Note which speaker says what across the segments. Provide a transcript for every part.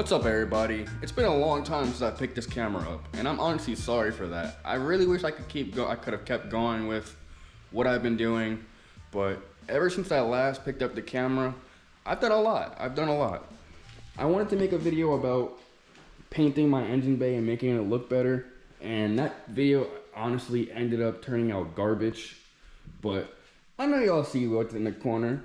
Speaker 1: What's up, everybody? It's been a long time since I picked this camera up, and I'm honestly sorry for that. I really wish I could have kept going with what I've been doing, but ever since I last picked up the camera, I've done a lot. I wanted to make a video about painting my engine bay and making it look better, and that video honestly ended up turning out garbage, but I know y'all see what's in the corner.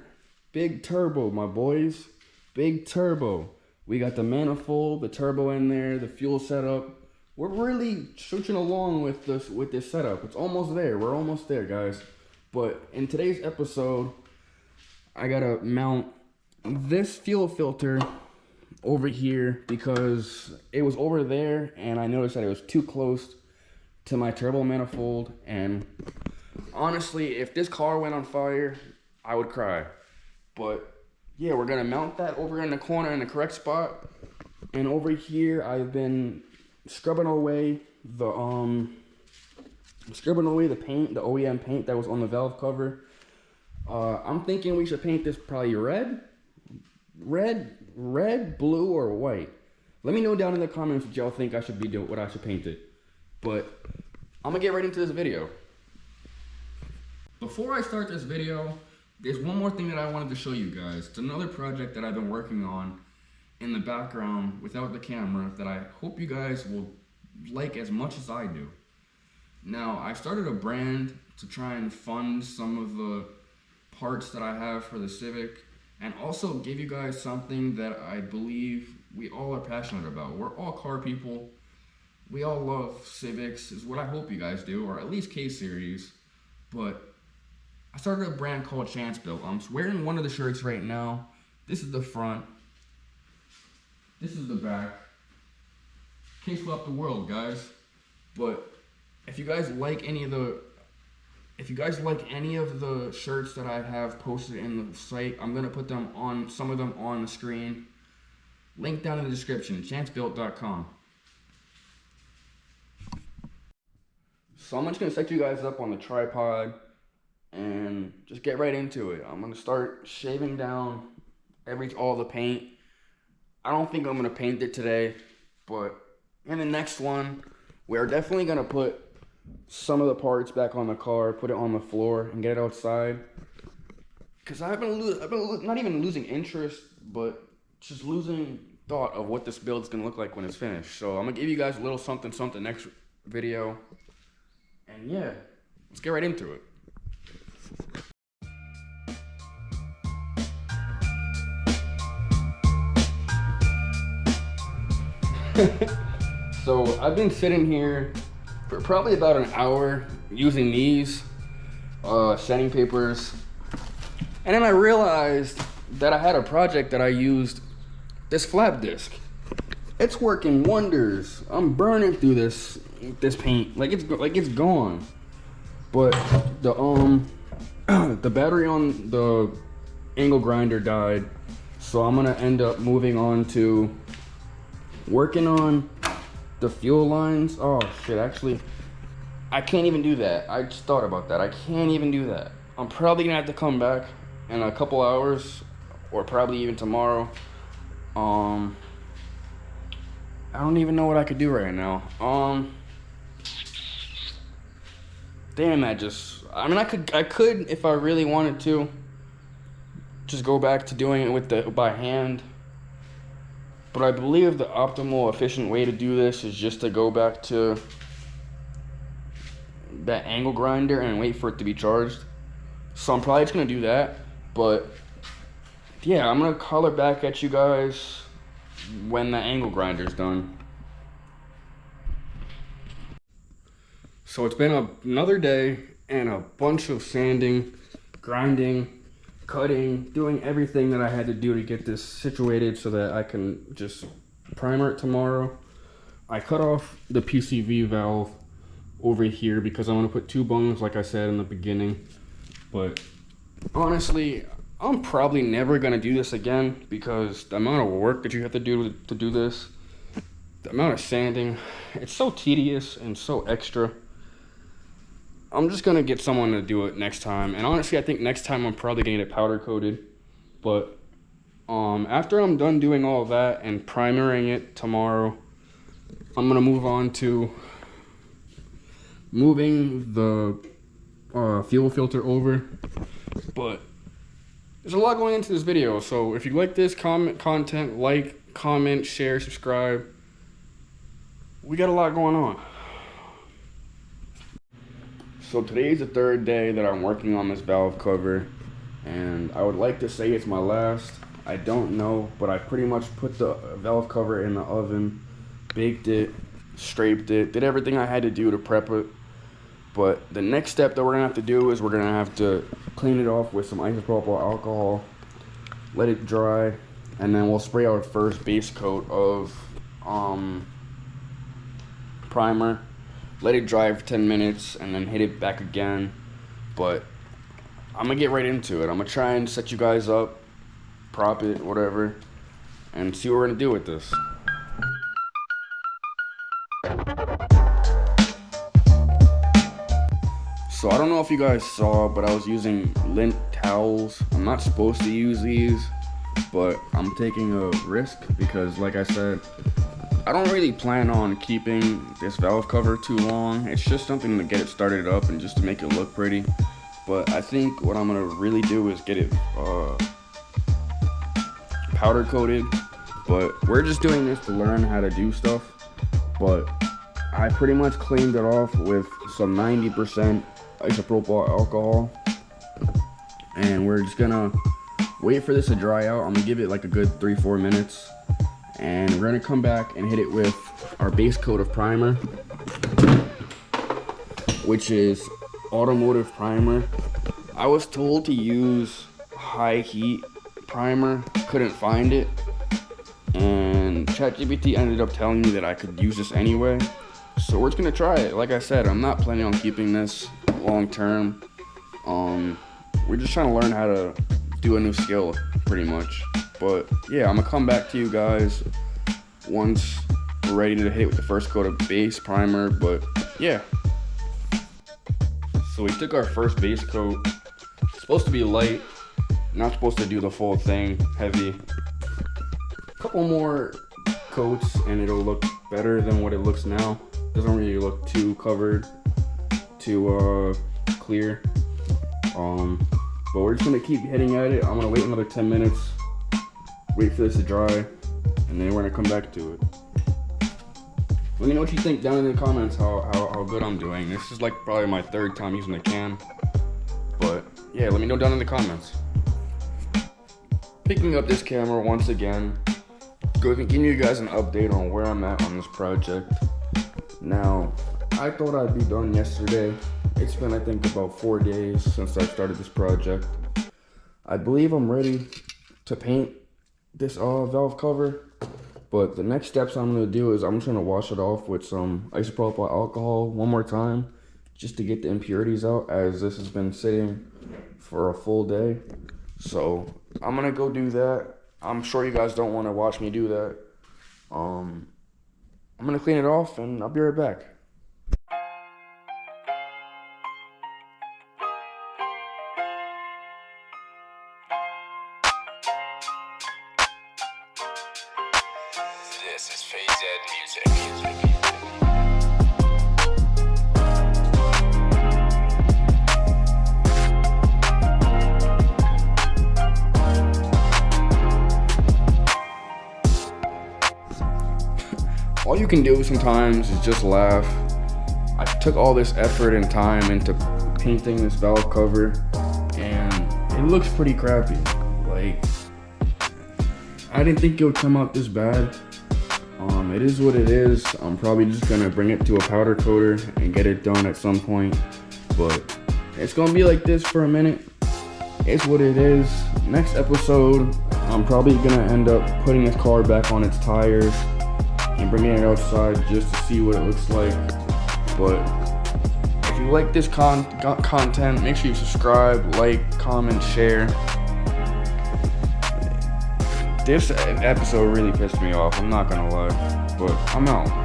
Speaker 1: Big turbo, my boys. Big turbo. We got the manifold, the turbo in there, the fuel setup. We're really switching along with this setup. It's almost there. We're almost there, guys. But in today's episode, I gotta mount this fuel filter over here because it was over there and I noticed that it was too close to my turbo manifold. And honestly, if this car went on fire, I would cry. But yeah, we're gonna mount that over in the corner in the correct spot. And over here, I've been scrubbing away the paint, the OEM paint that was on the valve cover. I'm thinking we should paint this probably red, blue, or white. Let me know down in the comments what y'all think I should be doing, what I should paint it. But I'm gonna get right into this video. Before I start this video, there's one more thing that I wanted to show you guys. It's another project that I've been working on in the background without the camera that I hope you guys will like as much as I do. Now, I started a brand to try and fund some of the parts that I have for the Civic and also give you guys something that I believe we all are passionate about. We're all car people. We all love Civics, is what I hope you guys do, or at least K-Series. But I started a brand called Chancebuilt. I'm wearing one of the shirts right now. This is the front. This is the back. Can't flip the world, guys. But if you guys like any of the shirts that I have posted in the site, I'm gonna put them on, some of them on the screen. Link down in the description, chancebuilt.com. So I'm just gonna set you guys up on the tripod and just get right into it. I'm gonna start shaving down all the paint. I don't think I'm gonna paint it today, but in the next one, we're definitely gonna put some of the parts back on the car, put it on the floor, and get it outside. Cause I've been not even losing interest, but just losing thought of what this build's gonna look like when it's finished. So I'm gonna give you guys a little something next video, and yeah, let's get right into it. So I've been sitting here for probably about an hour using these sanding papers, and then I realized that I had a project that I used this flap disc. It's working wonders. I'm burning through this paint like it's gone, but the battery on the angle grinder died, so I'm gonna end up moving on to working on the fuel lines. Oh shit, actually, I can't even do that. I just thought about that. I can't even do that. I'm probably gonna have to come back in a couple hours, or probably even tomorrow. I don't even know what I could do right now. Damn, I mean, I could if I really wanted to just go back to doing it by hand. But I believe the optimal, efficient way to do this is just to go back to that angle grinder and wait for it to be charged. So I'm probably just gonna do that. But yeah, I'm gonna holler back at you guys when the angle grinder's done. So it's been another day and a bunch of sanding, grinding, cutting, doing everything that I had to do to get this situated so that I can just primer it tomorrow. I cut off the PCV valve over here because I want to put two bungs like I said in the beginning. But honestly, I'm probably never going to do this again because the amount of work that you have to do to do this, the amount of sanding, it's so tedious and so extra. I'm just gonna get someone to do it next time, and honestly I think next time I'm probably gonna get it powder coated. But After I'm done doing all that and primering it tomorrow, I'm gonna move on to moving the fuel filter over. But there's a lot going into this video, so if you like this content, like, comment, share, subscribe. We got a lot going on. So today is the third day that I'm working on this valve cover, and I would like to say it's my last. I don't know, but I pretty much put the valve cover in the oven, baked it, scraped it, did everything I had to do to prep it. But the next step that we're gonna have to do is we're gonna have to clean it off with some isopropyl alcohol, let it dry, and then we'll spray our first base coat of primer, let it dry for 10 minutes, and then hit it back again. But I'm gonna get right into it. I'm gonna try and set you guys up, prop it, whatever, and see what we're gonna do with this. So I don't know if you guys saw, but I was using lint towels. I'm not supposed to use these, but I'm taking a risk because, like I said, I don't really plan on keeping this valve cover too long. It's just something to get it started up and just to make it look pretty. But I think what I'm gonna really do is get it powder coated. But we're just doing this to learn how to do stuff. But I pretty much cleaned it off with some 90% isopropyl alcohol, and we're just gonna wait for this to dry out. I'm gonna give it like a good 3-4 minutes, and we're gonna come back and hit it with our base coat of primer, which is automotive primer. I was told to use high heat primer, couldn't find it, and ChatGPT ended up telling me that I could use this anyway, so we're just gonna try it. Like I said, I'm not planning on keeping this long term. We're just trying to learn how to do a new skill pretty much. But yeah, I'm gonna come back to you guys once we're ready to hit with the first coat of base primer. But yeah, so we took our first base coat. It's supposed to be light, not supposed to do the full thing heavy. A couple more coats and it'll look better than what it looks now. Doesn't really look too covered, too clear. But we're just gonna keep hitting at it. I'm gonna wait another 10 minutes, wait for this to dry, and then we're gonna come back to it. Let me know what you think down in the comments how good I'm doing. This is like probably my third time using the can, but yeah, let me know down in the comments. Picking up this camera once again, giving you guys an update on where I'm at on this project. Now, I thought I'd be done yesterday. It's been, I think, about 4 days since I started this project. I believe I'm ready to paint this valve cover, but the next steps I'm gonna do is I'm just gonna wash it off with some isopropyl alcohol one more time, just to get the impurities out, as this has been sitting for a full day. So I'm gonna go do that. I'm sure you guys don't want to watch me do that. I'm gonna clean it off and I'll be right back.
Speaker 2: This is Phase Music.
Speaker 1: All you can do sometimes is just laugh. I took all this effort and time into painting this valve cover, and it looks pretty crappy. Like, I didn't think it would come out this bad. It is what it is. I'm probably just gonna bring it to a powder coater and get it done at some point, but it's gonna be like this for a minute. It's what it is. Next episode, I'm probably gonna end up putting this car back on its tires and bringing it outside just to see what it looks like. But if you like this content, make sure you subscribe, like, comment, share. This episode really pissed me off, I'm not gonna lie, but I'm out.